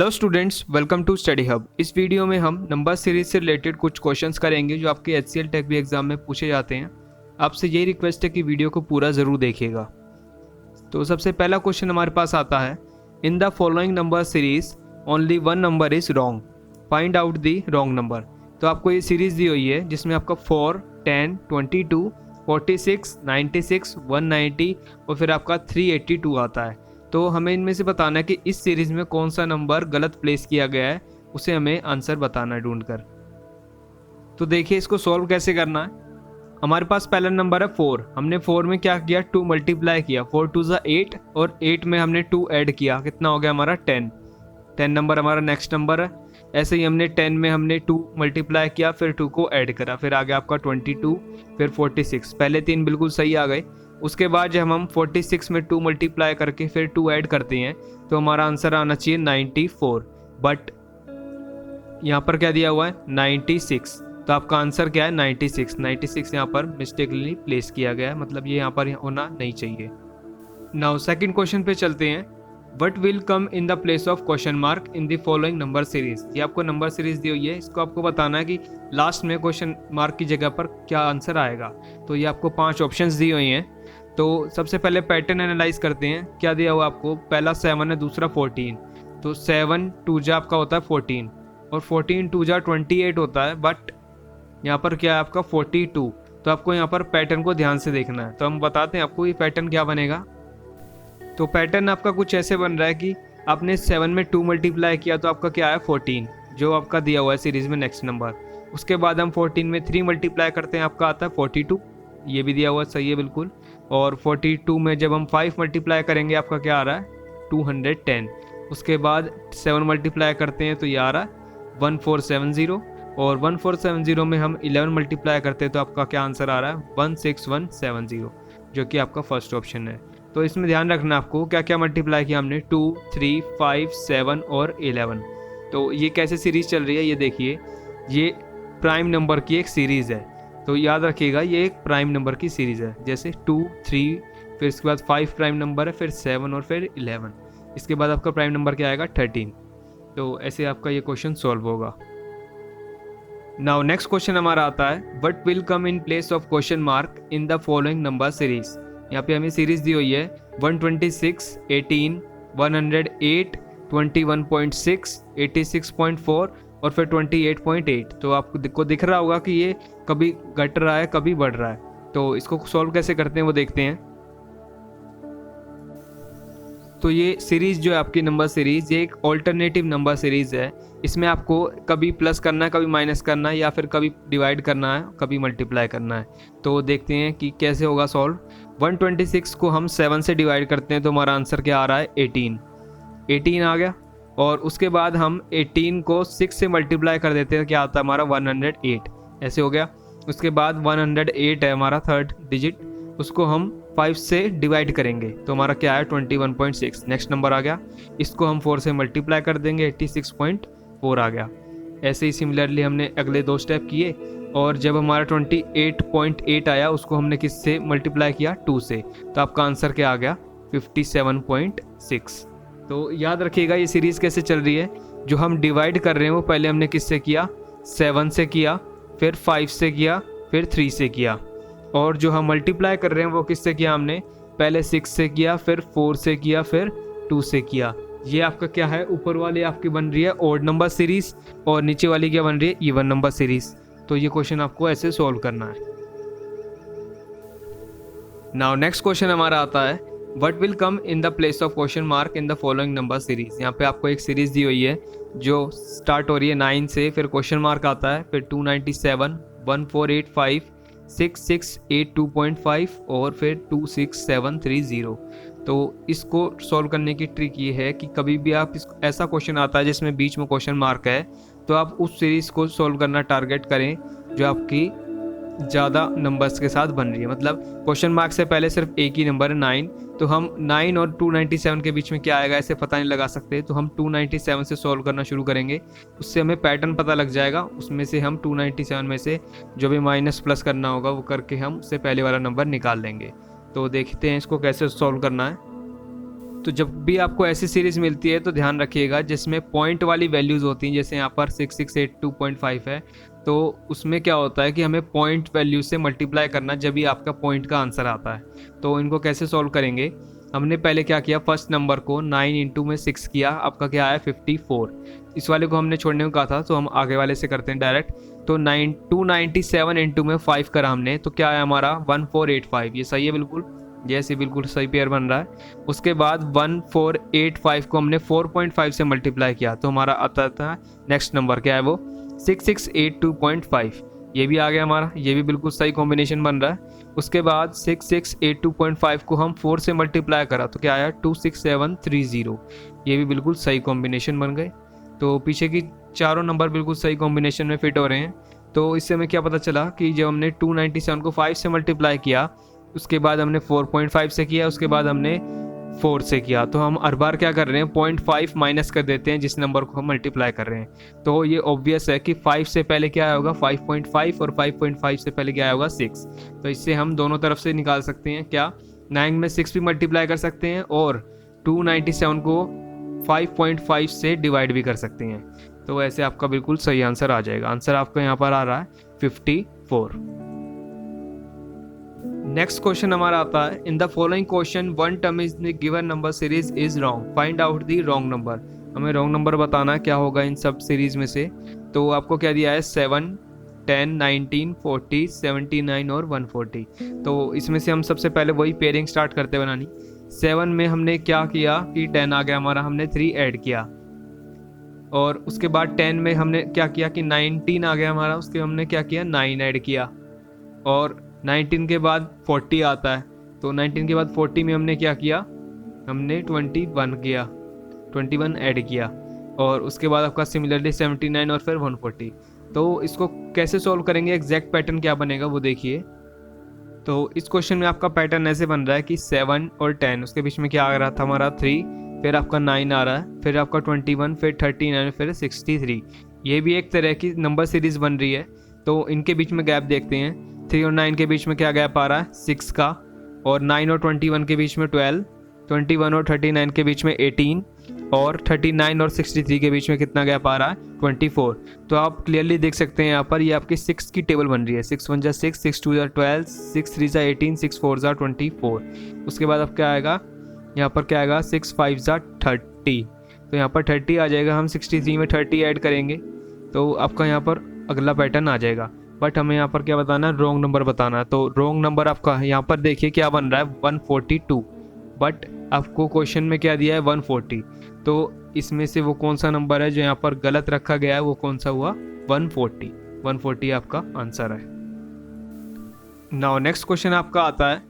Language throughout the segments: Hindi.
Hello students, welcome to study hub. इस वीडियो में हम नंबर सीरीज से रिलेटेड कुछ क्वेश्चंस करेंगे जो आपके HCL टेक बी एग्जाम में पूछे जाते हैं। आपसे यही रिक्वेस्ट है कि वीडियो को पूरा ज़रूर देखिएगा। तो सबसे पहला क्वेश्चन हमारे पास आता है, in the following number series only one number is wrong, find out the wrong number. तो आपको ये सीरीज दी हुई है जिसमें आपका 4, 10, 22, 46, 96, 190 और फिर आपका 382 आता है। तो हमें इनमें से बताना है कि इस सीरीज में कौन सा नंबर गलत प्लेस किया गया है, उसे हमें आंसर बताना है ढूंढकर। तो देखिए इसको सॉल्व कैसे करना है। हमारे पास पहला नंबर है 4। हमने 4 में क्या किया, 2 मल्टीप्लाई किया, 4 2 ज़ा 8 और 8 में हमने 2 ऐड किया, कितना हो गया हमारा 10 नंबर हमारा नेक्स्ट नंबर है। ऐसे ही हमने 10 में हमने 2 मल्टीप्लाई किया, फिर 2 को ऐड करा, फिर आ गया आपका 22, फिर 46। पहले 3 बिल्कुल सही आ गए। उसके बाद जब हम 46 में 2 मल्टीप्लाई करके फिर 2 ऐड करते हैं तो हमारा आंसर आना चाहिए 94, बट यहाँ पर क्या दिया हुआ है 96। तो आपका आंसर क्या है 96 यहाँ पर मिस्टेकली प्लेस किया गया है, मतलब ये यहाँ पर होना नहीं चाहिए। नाउ सेकंड क्वेश्चन पे चलते हैं। What will come in the place of question mark in the following number series. ये आपको नंबर सीरीज दी हुई है, इसको आपको बताना है कि लास्ट में क्वेश्चन मार्क की जगह पर क्या आंसर आएगा। तो ये आपको 5 ऑप्शंस दी हुई हैं। तो सबसे पहले पैटर्न एनालाइज करते हैं। क्या दिया हुआ आपको, पहला 7 है, दूसरा 14। तो 7 2 जा आपका होता है 14 और 14 2 जा 28 होता है, बट यहाँ पर क्या है आपका 42। तो आपको यहाँ पर पैटर्न को ध्यान से देखना है। तो हम बताते हैं आपको ये पैटर्न क्या बनेगा। तो पैटर्न आपका कुछ ऐसे बन रहा है कि आपने 7 में 2 मल्टीप्लाई किया तो आपका क्या है 14, जो आपका दिया हुआ है सीरीज में नेक्स्ट नंबर। उसके बाद हम 14 में 3 मल्टीप्लाई करते हैं, आपका आता है 42, ये भी दिया हुआ सही है बिल्कुल। और 42 में जब हम 5 मल्टीप्लाई करेंगे आपका क्या आ रहा है 210। उसके बाद 7 मल्टीप्लाई करते हैं तो ये आ रहा है 1470 और 1470 में हम 11 मल्टीप्लाई करते हैं तो आपका क्या आंसर आ रहा है 16170, जो कि आपका फर्स्ट ऑप्शन है। तो इसमें ध्यान रखना आपको क्या क्या मल्टीप्लाई किया हमने, 2, 3, 5, 7 और 11। तो ये कैसे सीरीज चल रही है ये देखिए, ये प्राइम नंबर की एक सीरीज़ है। तो याद रखिएगा ये एक प्राइम नंबर की सीरीज़ है, जैसे 2, 3, फिर इसके बाद 5 प्राइम नंबर है, फिर 7 और फिर 11। इसके बाद आपका प्राइम नंबर क्या आएगा 13। तो ऐसे आपका ये क्वेश्चन सॉल्व होगा। नाउ नेक्स्ट क्वेश्चन हमारा आता है, what will come in place of question mark in the following number series. यहाँ पे हमें सीरीज दी हुई है 126, 18, 108, 21.6, 86.4 और फिर 28.8। तो आपको दिख रहा होगा कि ये कभी घट रहा है कभी बढ़ रहा है। तो इसको सॉल्व कैसे करते हैं वो देखते हैं। तो ये सीरीज़ जो है आपकी नंबर सीरीज़, ये एक ऑल्टरनेटिव नंबर सीरीज़ है। इसमें आपको कभी प्लस करना है, कभी माइनस करना है, या फिर कभी डिवाइड करना है, कभी मल्टीप्लाई करना है। तो देखते हैं कि कैसे होगा सॉल्व। 126 को हम 7 से डिवाइड करते हैं तो हमारा आंसर क्या आ रहा है 18 आ गया। और उसके बाद हम 18 को 6 से मल्टीप्लाई कर देते हैं, क्या आता है हमारा 108, ऐसे हो गया। उसके बाद 108 है हमारा थर्ड डिजिट, उसको हम 5 से डिवाइड करेंगे तो हमारा क्या है 21.6, नेक्स्ट नंबर आ गया। इसको हम 4 से मल्टीप्लाई कर देंगे, 86.4 आ गया। ऐसे ही सिमिलरली हमने अगले 2 स्टेप किए और जब हमारा 28.8 आया उसको हमने किस से मल्टीप्लाई किया 2 से, तो आपका आंसर क्या आ गया 57.6। तो याद रखिएगा ये सीरीज़ कैसे चल रही है। जो हम डिवाइड कर रहे हैं वो पहले हमने किससे किया 7 से किया, फिर 5 से किया, फिर 3 से किया। और जो हम मल्टीप्लाई कर रहे हैं वो किससे किया हमने, पहले 6 से किया, फिर 4 से किया, फिर 2 से किया। ये आपका क्या है, ऊपर वाली आपकी बन रही है ऑड नंबर सीरीज़ और नीचे वाली क्या बन रही है इवन नंबर सीरीज़। तो ये क्वेश्चन आपको ऐसे सॉल्व करना है। नाउ नेक्स्ट क्वेश्चन हमारा आता है, what will come in the place of question mark in the following number series. यहाँ पे आपको एक सीरीज दी हुई है जो स्टार्ट हो रही है 9 से, फिर क्वेश्चन मार्क आता है, फिर 297, 1485, 6682.5 और फिर 26730। तो इसको सॉल्व करने की ट्रिक ये है कि कभी भी आप ऐसा क्वेश्चन आता है जिसमें बीच में क्वेश्चन मार्क है तो आप उस सीरीज़ को सॉल्व करना टारगेट करें जो आपकी ज़्यादा नंबर्स के साथ बन रही है। मतलब क्वेश्चन मार्क से पहले सिर्फ एक ही नंबर है 9, तो हम 9 और 297 के बीच में क्या आएगा ऐसे पता नहीं लगा सकते। तो हम 297 से सॉल्व करना शुरू करेंगे, उससे हमें पैटर्न पता लग जाएगा। उसमें से हम 297 में से जो भी माइनस प्लस करना होगा वो करके हम उससे पहले वाला नंबर निकाल लेंगे। तो देखते हैं इसको कैसे सॉल्व करना है। तो जब भी आपको ऐसी सीरीज मिलती है तो ध्यान रखिएगा जिसमें पॉइंट वाली वैल्यूज़ होती हैं, जैसे यहाँ पर 6682.5 है, तो उसमें क्या होता है कि हमें पॉइंट वैल्यू से मल्टीप्लाई करना जब भी आपका पॉइंट का आंसर आता है। तो इनको कैसे सॉल्व करेंगे, हमने पहले क्या किया, फर्स्ट नंबर को 9 इंटू में 6 किया, आपका क्या आया 54। इस वाले को हमने छोड़ने को कहा था तो हम आगे वाले से करते हैं डायरेक्ट। तो 297 इंटू में 5 करा हमने, तो क्या आया हमारा 1485। ये सही है बिल्कुल, जैसे बिल्कुल सही पेयर बन रहा है। उसके बाद 1485 को हमने 4.5 से मल्टीप्लाई किया, तो हमारा आता था नेक्स्ट नंबर क्या है वो 6682.5। ये भी आ गया हमारा, ये भी बिल्कुल सही कॉम्बिनेशन बन रहा है। उसके बाद 6682.5 को हम 4 से मल्टीप्लाई करा, तो क्या आया 26730। ये भी बिल्कुल सही कॉम्बिनेशन बन गए। तो पीछे की चारों नंबर बिल्कुल सही कॉम्बिनेशन में फिट हो रहे हैं। तो इससे हमें क्या पता चला कि जब हमने 297 को 5 से मल्टीप्लाई किया, उसके बाद हमने 4.5 से किया, उसके बाद हमने 4 से किया, तो हम हर बार क्या कर रहे हैं 0.5 माइनस कर देते हैं जिस नंबर को हम मल्टीप्लाई कर रहे हैं। तो ये ऑब्वियस है कि 5 से पहले क्या आया होगा 5.5 और 5.5 से पहले क्या आया होगा 6। तो इससे हम दोनों तरफ से निकाल सकते हैं क्या, 9 में 6 भी मल्टीप्लाई कर सकते हैं और 297 को 5.5 से डिवाइड भी कर सकते हैं। तो ऐसे आपका बिल्कुल सही आंसर आ जाएगा। आंसर आपका यहाँ पर आ रहा है 54। नेक्स्ट क्वेश्चन हमारा आता है, in the following question one term is the given number series is wrong, find out the wrong number. हमें रॉन्ग नंबर बताना है क्या होगा इन सब सीरीज में से। तो आपको क्या दिया है 7, 10, 19, 40, 79 और 140। तो इसमें से हम सबसे पहले वही पेयरिंग स्टार्ट करते बनानी। 7 में हमने क्या किया कि 10 आ गया हमारा, हमने 3 ऐड किया। और उसके बाद 10 में हमने क्या किया कि 19 आ गया हमारा, उसके हमने क्या किया 9 ऐड किया। और 19 के बाद 40 आता है, तो 19 के बाद 40 में हमने क्या किया, हमने 21 किया, 21 ऐड किया। और उसके बाद आपका सिमिलरली 79 और फिर 140। तो इसको कैसे सॉल्व करेंगे, एग्जैक्ट पैटर्न क्या बनेगा वो देखिए। तो इस क्वेश्चन में आपका पैटर्न ऐसे बन रहा है कि 7 और 10, उसके बीच में क्या आ रहा था हमारा 3, फिर आपका 9 आ रहा है, फिर आपका 21, फिर 39, फिर 63। ये भी एक तरह की नंबर सीरीज बन रही है। तो इनके बीच में गैप देखते हैं, 3 और 9 के बीच में क्या गैप आ रहा है 6 का, और 9 और 21 के बीच में 12, 21 और 39 के बीच में 18, और 39 और 63 के बीच में कितना गैप आ रहा है 24। तो आप क्लियरली देख सकते हैं यहाँ पर ये आपकी 6 की टेबल बन रही है। 6 1 6, 6 2 12, 6 3 18, 6 4 24। उसके बाद अब क्या आएगा यहाँ पर, क्या आएगा 6 5 30। तो यहाँ पर 30 आ जाएगा, हम 63 में 30 ऐड करेंगे तो आपका यहाँ पर अगला पैटर्न आ जाएगा। बट हमें यहाँ पर क्या बताना है, रॉन्ग नंबर बताना है। तो रॉन्ग नंबर आपका यहाँ पर देखिए क्या बन रहा है 142, बट आपको क्वेश्चन में क्या दिया है 140। तो इसमें से वो कौन सा नंबर है जो यहाँ पर गलत रखा गया है, वो कौन सा हुआ 140। 140 आपका आंसर है। नाउ नेक्स्ट क्वेश्चन आपका आता है,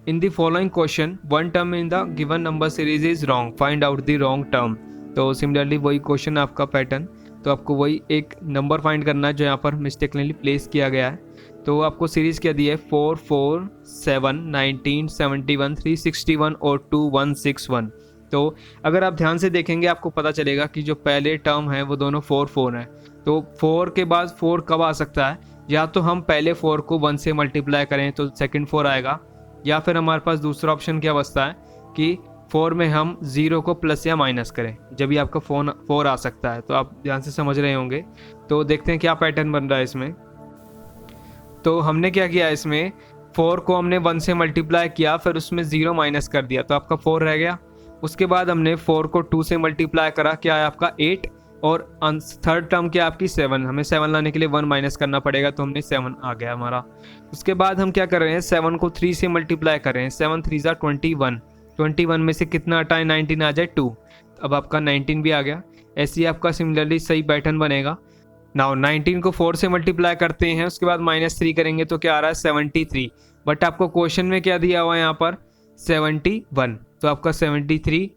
in the following question one term in the given number series is wrong, find out the wrong term. तो सिमिलरली वही क्वेश्चन आपका पैटर्न, तो आपको वही एक नंबर फाइंड करना है जो यहाँ पर मिस्टेकली प्लेस किया गया है। तो आपको सीरीज़ क्या दी है 4 4 7 19 71 361 और 2161। तो अगर आप ध्यान से देखेंगे आपको पता चलेगा कि जो पहले टर्म है वो दोनों 4 4 है। तो 4 के बाद 4 कब आ सकता है, या तो हम पहले 4 को 1 से मल्टीप्लाई करें तो सेकंड 4 आएगा, या फिर हमारे पास दूसरा ऑप्शन क्या बचता है कि 4 में हम 0 को प्लस या माइनस करें, जब भी आपका 4 आ सकता है। तो आप ध्यान से समझ रहे होंगे। तो देखते हैं क्या पैटर्न बन रहा है इसमें। तो हमने क्या किया, इसमें 4 को हमने 1 से मल्टीप्लाई किया, फिर उसमें 0 माइनस कर दिया तो आपका 4 रह गया। उसके बाद हमने 4 को 2 से मल्टीप्लाई करा, क्या है आपका 8, और थर्ड टर्म क्या आपकी 7। हमें 7 लाने के लिए 1 माइनस करना पड़ेगा, तो हमने 7 आ गया हमारा। उसके बाद हम क्या कर रहे हैं, 7 को 3 से मल्टीप्लाई कर रहे हैं, 7 3 21। 21 में से कितना हटाए 19 आ जाए 2, अब आपका 19 भी आ गया। ऐसे ही आपका सिमिलरली सही पैटर्न बनेगा। नाउ 19 को 4 से मल्टीप्लाई करते हैं, उसके बाद -3 करेंगे तो क्या आ रहा है 73। बट आपको क्वेश्चन में क्या दिया हुआ है यहाँ पर 71, तो आपका 73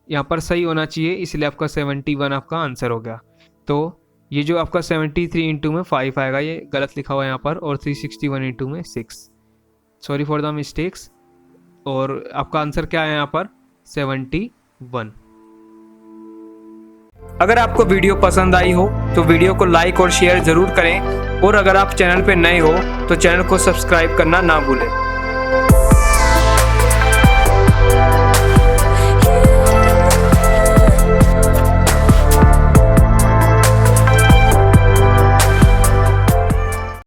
यहाँ पर सही होना चाहिए, इसलिए आपका 71 आपका आंसर हो गया। तो ये जो आपका 73 इंटू में 5 आएगा, ये गलत लिखा हुआ है यहाँ पर, और 361 इंटू में 6। Sorry for the mistakes. और आपका आंसर क्या है यहाँ पर 71। अगर आपको वीडियो पसंद आई हो तो वीडियो को लाइक और शेयर ज़रूर करें, और अगर आप चैनल पर नए हो तो चैनल को सब्सक्राइब करना ना भूलें।